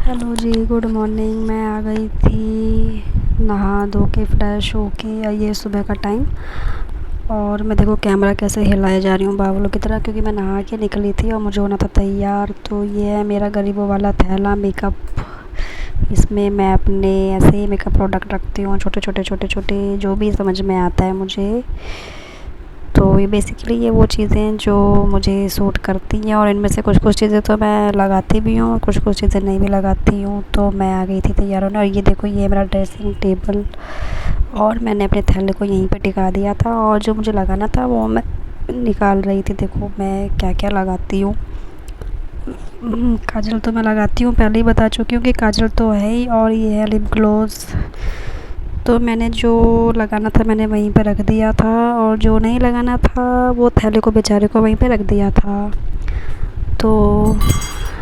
Hello जी, good morning. मैं आ गई थी नहा धो के फ्रेश हो के। ये सुबह का टाइम और मैं देखो कैमरा कैसे हिलाए जा रही हूँ बावलों की तरह, क्योंकि मैं नहा के निकली थी और मुझे होना था तैयार। तो ये है मेरा गरीबों वाला थैला मेकअप। इसमें मैं अपने ऐसे ही मेकअप प्रोडक्ट रखती हूँ, छोटे छोटे छोटे छोटे, जो भी समझ में आता है मुझे। तो ये बेसिकली ये वो चीज़ें हैं जो मुझे सूट करती हैं, और इनमें से कुछ कुछ चीज़ें तो मैं लगाती भी हूँ और कुछ कुछ चीज़ें नहीं भी लगाती हूँ। तो मैं आ गई थी तैयार होने, और ये देखो ये मेरा ड्रेसिंग टेबल, और मैंने अपने थैले को यहीं पे टिका दिया था, और जो मुझे लगाना था वो मैं निकाल रही थी। देखो मैं क्या क्या लगाती हूँ। काजल तो मैं लगाती हूँ, पहले ही बता चुकी हूँ कि काजल तो है ही, और ये है लिप ग्लोस। तो मैंने जो लगाना था मैंने वहीं पे रख दिया था, और जो नहीं लगाना था वो थैले को बेचारे को वहीं पे रख दिया था। तो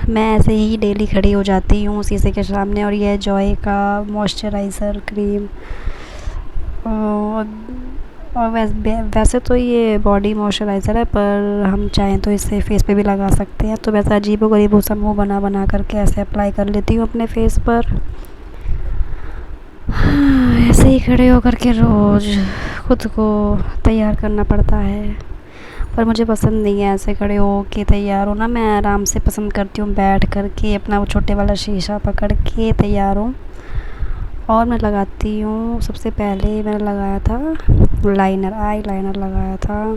मैं ऐसे ही डेली खड़ी हो जाती हूँ शीशे के सामने, और ये जॉय का मॉइस्चराइज़र क्रीम। और वैसे तो ये बॉडी मॉइस्चराइज़र है, पर हम चाहें तो इसे फेस पे भी लगा सकते हैं। तो वैसा अजीबोगरीब सा मुँह बना बना करके ऐसे अप्लाई कर लेती हूँ अपने फेस पर। ऐसे ही खड़े होकर के रोज़ खुद को तैयार करना पड़ता है, पर मुझे पसंद नहीं है ऐसे खड़े हो के तैयार होना। मैं आराम से पसंद करती हूँ बैठ कर के अपना वो छोटे वाला शीशा पकड़ के तैयार हूँ। और मैं लगाती हूँ, सबसे पहले मैंने लगाया था लाइनर, आई लाइनर लगाया था,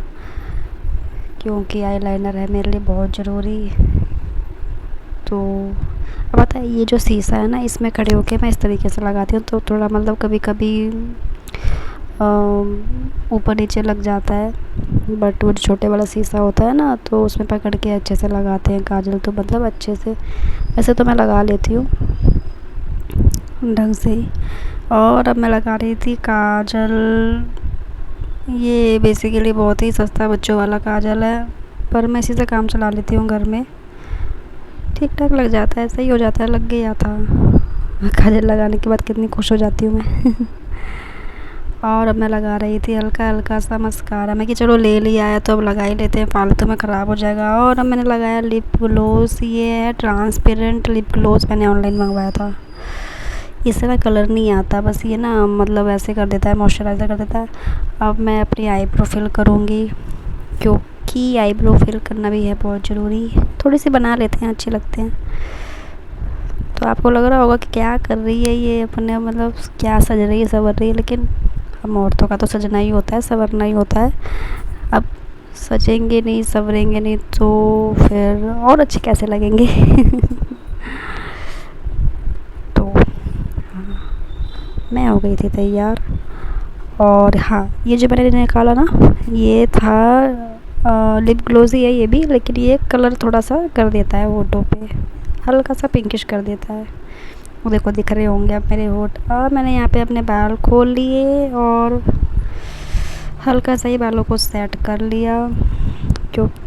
क्योंकि आई लाइनर है मेरे लिए बहुत ज़रूरी। तो अब पता है ये जो शीशा है ना, इसमें खड़े होके मैं इस तरीके से लगाती हूँ तो थोड़ा मतलब कभी कभी ऊपर नीचे लग जाता है। बट वो जो छोटे वाला शीशा होता है ना, तो उसमें पकड़ के अच्छे से लगाते हैं काजल, तो मतलब अच्छे से। वैसे तो मैं लगा लेती हूँ ढंग से ही। और अब मैं लगा रही थी काजल। ये बेसिकली बहुत ही सस्ता बच्चों वाला काजल है, पर मैं इसी से काम चला लेती हूँ घर में। ठीक ठाक लग जाता है, सही हो जाता है, लग गया था। काजल लगाने के बाद कितनी खुश हो जाती हूँ मैं। और अब मैं लगा रही थी हल्का हल्का सा मस्कारा, मैं कि चलो ले लिया है तो अब लगा ही लेते हैं, फालतू में ख़राब हो जाएगा। और अब मैंने लगाया लिप ग्लोस। ये है ट्रांसपेरेंट लिप ग्लोस, मैंने ऑनलाइन मंगवाया था। इससे ना कलर नहीं आता, बस ये ना मतलब ऐसे कर देता है, मॉइस्चराइज़र कर देता है। अब मैं अपनी आईब्रो फिल करूँगी, क्योंकि आईब्रो फिल करना भी है बहुत ज़रूरी। थोड़ी सी बना लेते हैं, अच्छे लगते हैं। तो आपको लग रहा होगा कि क्या कर रही है ये अपने, मतलब क्या सज रही है संवर रही है, लेकिन हम औरतों का तो सजना ही होता है, संवरना ही होता है। अब सजेंगे नहीं संवरेंगे नहीं तो फिर और अच्छे कैसे लगेंगे। तो हाँ, मैं हो गई थी तैयार। और हाँ, ये जो मैंने निकाला ना, ये था लिप ग्लोज ही है ये भी, लेकिन ये कलर थोड़ा सा कर देता है होठों पे, हल्का सा पिंकिश कर देता है। वो देखो दिख रहे होंगे अब मेरे होठ। और मैंने यहाँ पे अपने बाल खोल लिए और हल्का सा ही बालों को सेट कर लिया, क्योंकि